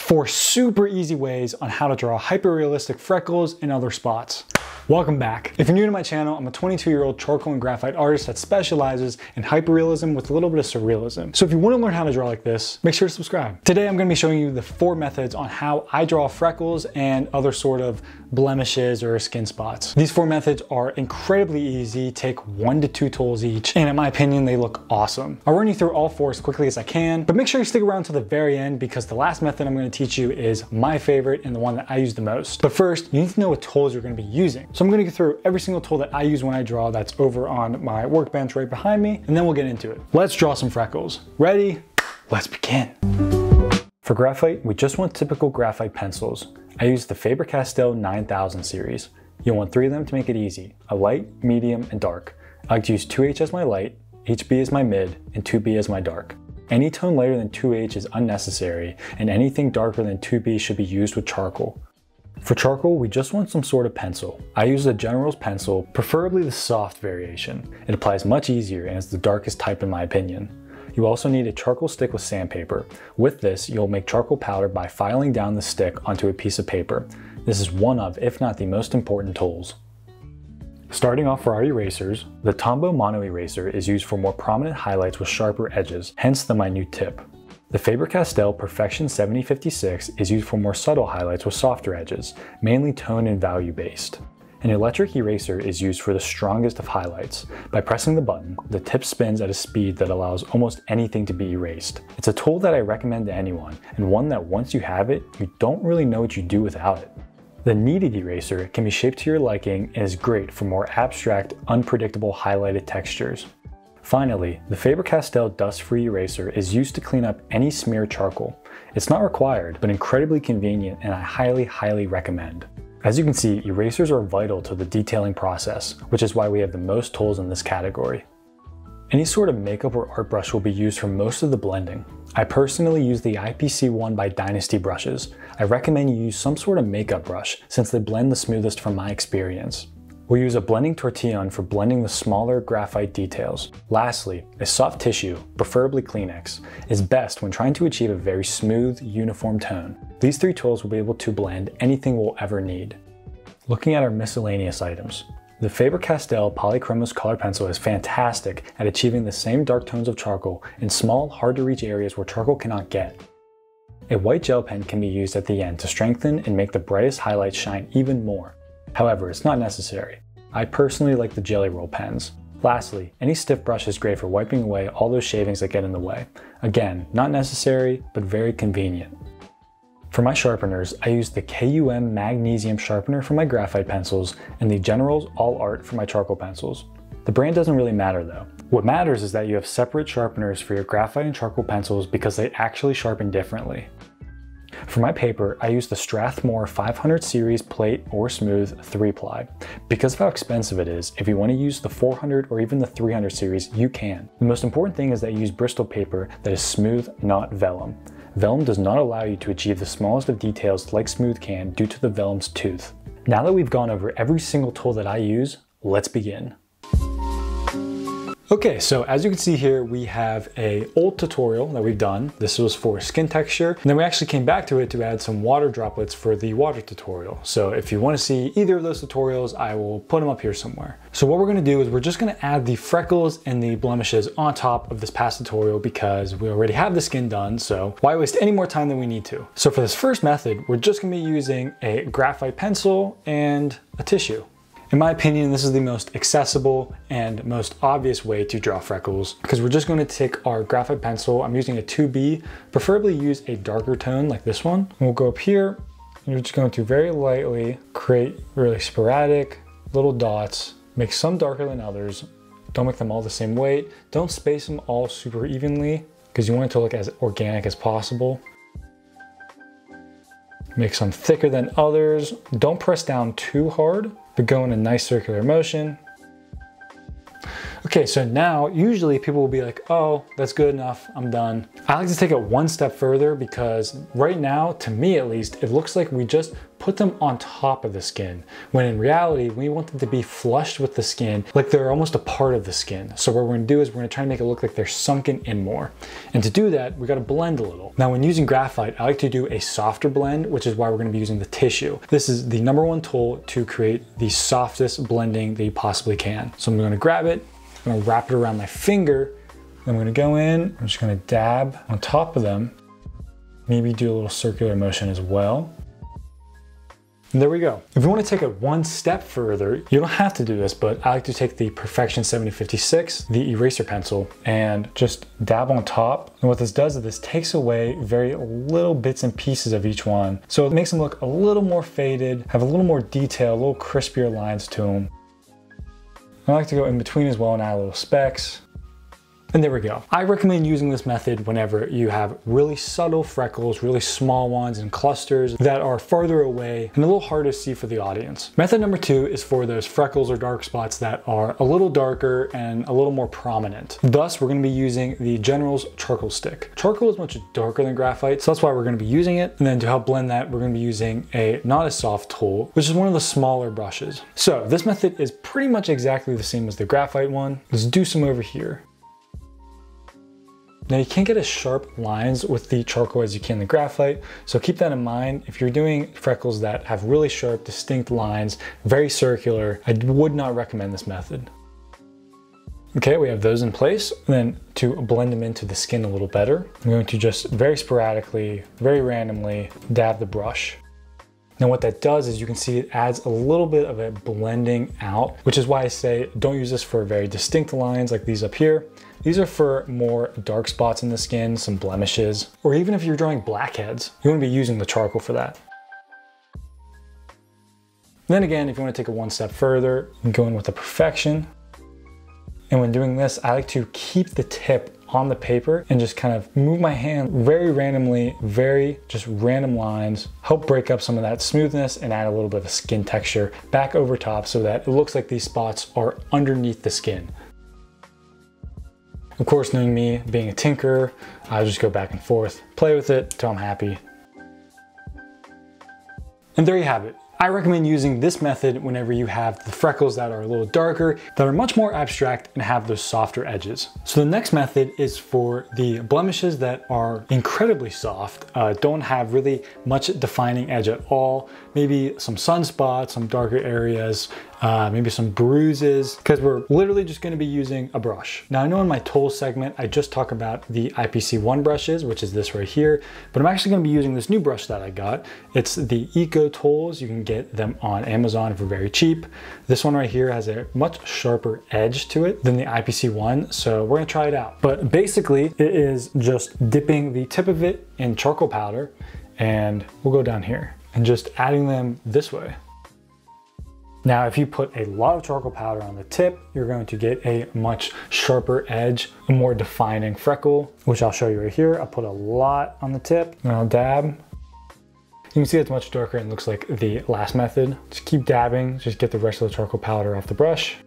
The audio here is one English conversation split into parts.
4 super easy ways on how to draw hyper-realistic freckles and other spots. Welcome back. If you're new to my channel, I'm a 22-year-old charcoal and graphite artist that specializes in hyperrealism with a little bit of surrealism. So if you want to learn how to draw like this, make sure to subscribe. Today I'm going to be showing you the 4 methods on how I draw freckles and other sort of blemishes or skin spots. These 4 methods are incredibly easy, take 1 to 2 tools each, and in my opinion they look awesome. I'll run you through all 4 as quickly as I can, but make sure you stick around to the very end because the last method I'm going to teach you is my favorite and the one that I use the most. But first, you need to know what tools you're going to be using. So I'm going to go through every single tool that I use when I draw that's over on my workbench right behind me, and then we'll get into it. Let's draw some freckles. Ready? Let's begin. For graphite, we just want typical graphite pencils. I use the Faber-Castell 9000 series. You'll want 3 of them to make it easy, a light, medium, and dark. I like to use 2H as my light, HB as my mid, and 2B as my dark. Any tone lighter than 2H is unnecessary, and anything darker than 2B should be used with charcoal. For charcoal, we just want some sort of pencil. I use the General's pencil, preferably the soft variation. It applies much easier and is the darkest type in my opinion. You also need a charcoal stick with sandpaper. With this, you'll make charcoal powder by filing down the stick onto a piece of paper. This is one of, if not the most important tools. Starting off for our erasers, the Tombow Mono Eraser is used for more prominent highlights with sharper edges, hence the minute tip. The Faber-Castell Perfection 7056 is used for more subtle highlights with softer edges, mainly tone and value based. An electric eraser is used for the strongest of highlights. By pressing the button, the tip spins at a speed that allows almost anything to be erased. It's a tool that I recommend to anyone, and one that once you have it, you don't really know what you do without it. The kneaded eraser can be shaped to your liking and is great for more abstract, unpredictable highlighted textures. Finally, the Faber-Castell dust-free eraser is used to clean up any smeared charcoal. It's not required, but incredibly convenient, and I highly recommend. As you can see, erasers are vital to the detailing process, which is why we have the most tools in this category. Any sort of makeup or art brush will be used for most of the blending. I personally use the IPC1 by Dynasty brushes. I recommend you use some sort of makeup brush since they blend the smoothest from my experience. We'll use a blending tortillon for blending the smaller graphite details. Lastly, a soft tissue, preferably Kleenex, is best when trying to achieve a very smooth, uniform tone. These 3 tools will be able to blend anything we'll ever need. Looking at our miscellaneous items, the Faber-Castell Polychromos color pencil is fantastic at achieving the same dark tones of charcoal in small, hard-to-reach areas where charcoal cannot get. A white gel pen can be used at the end to strengthen and make the brightest highlights shine even more. However, it's not necessary. I personally like the Jelly Roll pens. Lastly, any stiff brush is great for wiping away all those shavings that get in the way. Again, not necessary, but very convenient. For my sharpeners, I use the KUM Magnesium Sharpener for my graphite pencils and the General's All Art for my charcoal pencils. The brand doesn't really matter though. What matters is that you have separate sharpeners for your graphite and charcoal pencils because they actually sharpen differently. For my paper, I use the Strathmore 500 series plate or smooth 3-ply. Because of how expensive it is, if you want to use the 400 or even the 300 series, you can. The most important thing is that you use Bristol paper that is smooth, not vellum. Vellum does not allow you to achieve the smallest of details like smooth can due to the vellum's tooth. Now that we've gone over every single tool that I use, let's begin. Okay, so as you can see here, we have an old tutorial that we've done. This was for skin texture, and then we actually came back to it to add some water droplets for the water tutorial. So if you want to see either of those tutorials, I will put them up here somewhere. So what we're going to do is we're just going to add the freckles and the blemishes on top of this past tutorial because we already have the skin done, so why waste any more time than we need to? So for this first method, we're just going to be using a graphite pencil and a tissue. In my opinion, this is the most accessible and most obvious way to draw freckles because we're just going to take our graphite pencil. I'm using a 2B, preferably use a darker tone like this one. And we'll go up here and you're just going to very lightly create really sporadic little dots, make some darker than others. Don't make them all the same weight. Don't space them all super evenly because you want it to look as organic as possible. Make some thicker than others. Don't press down too hard, but go in a nice circular motion. Okay, so now usually people will be like, oh, that's good enough, I'm done. I like to take it one step further because right now, to me at least, it looks like we just put them on top of the skin, when in reality, we want them to be flushed with the skin, like they're almost a part of the skin. So what we're gonna do is we're gonna try to make it look like they're sunken in more. And to do that, we gotta blend a little. Now, when using graphite, I like to do a softer blend, which is why we're gonna be using the tissue. This is the #1 tool to create the softest blending that you possibly can. So I'm gonna grab it, I'm gonna wrap it around my finger, then I'm gonna go in, I'm just gonna dab on top of them, maybe do a little circular motion as well. And there we go. If you want to take it one step further, you don't have to do this, but I like to take the Perfection 7056, the eraser pencil, and just dab on top. And what this does is this takes away very little bits and pieces of each one. So it makes them look a little more faded, have a little more detail, a little crispier lines to them. I like to go in between as well and add little specks. And there we go. I recommend using this method whenever you have really subtle freckles, really small ones in clusters that are farther away and a little harder to see for the audience. Method number 2 is for those freckles or dark spots that are a little darker and a little more prominent. Thus, we're gonna be using the General's charcoal stick. Charcoal is much darker than graphite, so that's why we're gonna be using it. And then to help blend that, we're gonna be using a not as soft tool, which is one of the smaller brushes. So this method is pretty much exactly the same as the graphite one. Let's do some over here. Now you can't get as sharp lines with the charcoal as you can the graphite, so keep that in mind. If you're doing freckles that have really sharp, distinct lines, very circular, I would not recommend this method. Okay, we have those in place. And then to blend them into the skin a little better, I'm going to just very sporadically, very randomly dab the brush. Now what that does is you can see it adds a little bit of a blending out, which is why I say don't use this for very distinct lines like these up here. These are for more dark spots in the skin, some blemishes, or even if you're drawing blackheads, you want to be using the charcoal for that. Then again, if you want to take it one step further, you can go in with the Perfection. And when doing this, I like to keep the tip on the paper and just kind of move my hand very randomly, very just random lines, help break up some of that smoothness and add a little bit of a skin texture back over top so that it looks like these spots are underneath the skin. Of course, knowing me, being a tinkerer, I'll just go back and forth, play with it till I'm happy. And there you have it. I recommend using this method whenever you have the freckles that are a little darker, that are much more abstract and have those softer edges. So the next method is for the blemishes that are incredibly soft, don't have really much defining edge at all, maybe some sunspots, some darker areas, maybe some bruises, because we're literally just going to be using a brush. Now I know in my tools segment, I just talk about the IPC1 brushes, which is this right here, but I'm actually going to be using this new brush that I got. It's the Eco Tools. You can get them on Amazon for very cheap. This one right here has a much sharper edge to it than the IPC1, so we're going to try it out. But basically, it is just dipping the tip of it in charcoal powder, and we'll go down here and just adding them this way. Now, if you put a lot of charcoal powder on the tip, you're going to get a much sharper edge, a more defining freckle, which I'll show you right here. I'll put a lot on the tip and I'll dab. You can see it's much darker and looks like the last method. Just keep dabbing, just get the rest of the charcoal powder off the brush.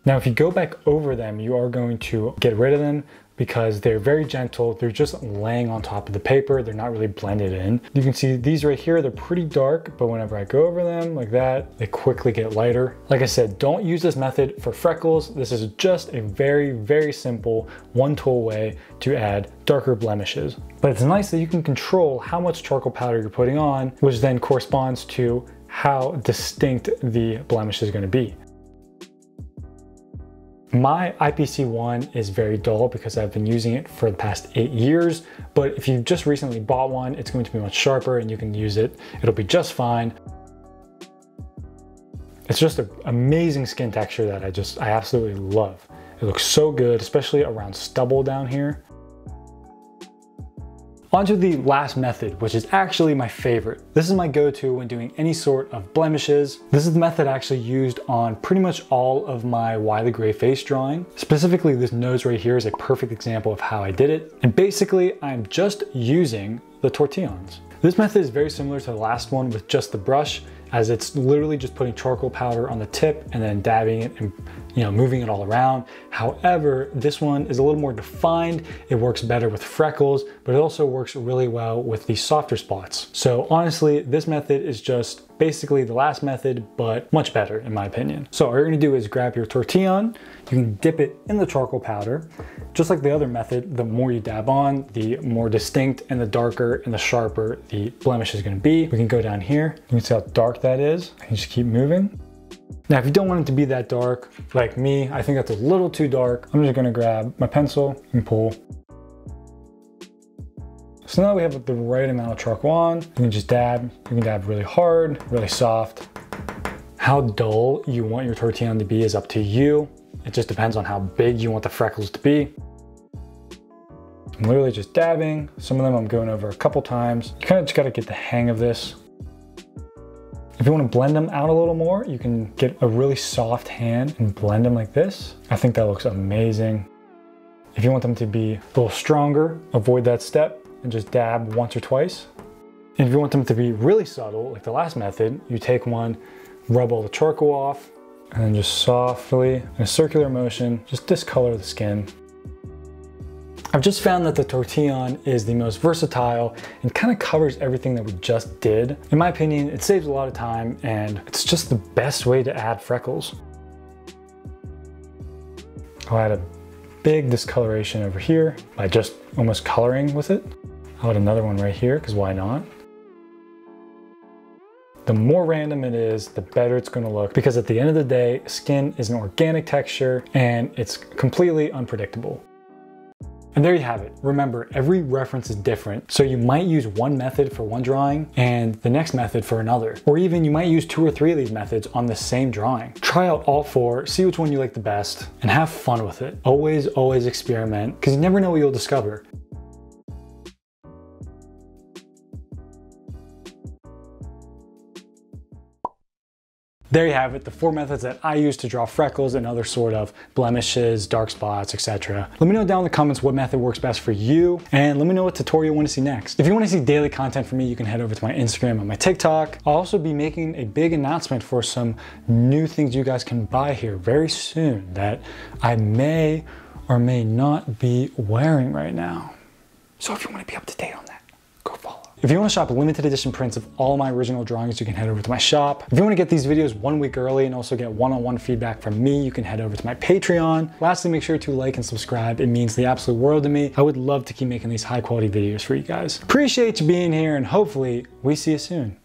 Now, if you go back over them, you are going to get rid of them because they're very gentle. They're just laying on top of the paper. They're not really blended in. You can see these right here, they're pretty dark, but whenever I go over them like that, they quickly get lighter. Like I said, don't use this method for freckles. This is just a very, very simple one tool way to add darker blemishes. But it's nice that you can control how much charcoal powder you're putting on, which then corresponds to how distinct the blemish is going to be. My IPC1 is very dull because I've been using it for the past 8 years, but if you just recently bought one, it's going to be much sharper and you can use it. It'll be just fine. It's just an amazing skin texture that I absolutely love. It looks so good, especially around stubble down here. On to the last method, which is actually my favorite. This is my go-to when doing any sort of blemishes. This is the method actually used on pretty much all of my wily gray face drawing. Specifically, this nose right here is a perfect example of how I did it. And basically, I'm just using the tortillons. This method is very similar to the last one with just the brush, as it's literally just putting charcoal powder on the tip and then dabbing it and moving it all around. However, this one is a little more defined. It works better with freckles, but it also works really well with the softer spots. So honestly, this method is just basically the last method, but much better in my opinion. So all you're gonna do is grab your tortillon, you can dip it in the charcoal powder. Just like the other method, the more you dab on, the more distinct and the darker and the sharper the blemish is gonna be. We can go down here, you can see how dark that is. You just keep moving. Now, if you don't want it to be that dark, like me, I think that's a little too dark. I'm just gonna grab my pencil and pull. So now we have the right amount of charcoal on. You can just dab. You can dab really hard, really soft. How dull you want your tortillon to be is up to you. It just depends on how big you want the freckles to be. I'm literally just dabbing. Some of them I'm going over a couple times. You kind of just gotta get the hang of this. If you want to blend them out a little more, you can get a really soft hand and blend them like this. I think that looks amazing. If you want them to be a little stronger, avoid that step and just dab once or twice. And if you want them to be really subtle, like the last method, you take one, rub all the charcoal off, and then just softly, in a circular motion, just discolor the skin. I've just found that the tortillon is the most versatile and kind of covers everything that we just did. In my opinion, it saves a lot of time and it's just the best way to add freckles. I'll add a big discoloration over here by just almost coloring with it. I'll add another one right here, because why not? The more random it is, the better it's going to look, because at the end of the day, skin is an organic texture and it's completely unpredictable. And there you have it. Remember, every reference is different, so you might use one method for one drawing and the next method for another. Or even you might use 2 or 3 of these methods on the same drawing. Try out all 4, see which one you like the best, and have fun with it. Always, always experiment, because you never know what you'll discover. There you have it, the 4 methods that I use to draw freckles and other sort of blemishes, dark spots, etc. Let me know down in the comments what method works best for you, and let me know what tutorial you want to see next. If you want to see daily content from me, you can head over to my Instagram and my TikTok. I'll also be making a big announcement for some new things you guys can buy here very soon that I may or may not be wearing right now. So if you want to be up to date on that, go follow. If you want to shop limited edition prints of all my original drawings, you can head over to my shop. If you want to get these videos 1 week early and also get one-on-one feedback from me, you can head over to my Patreon. Lastly, make sure to like and subscribe. It means the absolute world to me. I would love to keep making these high quality videos for you guys. Appreciate you being here and hopefully we see you soon.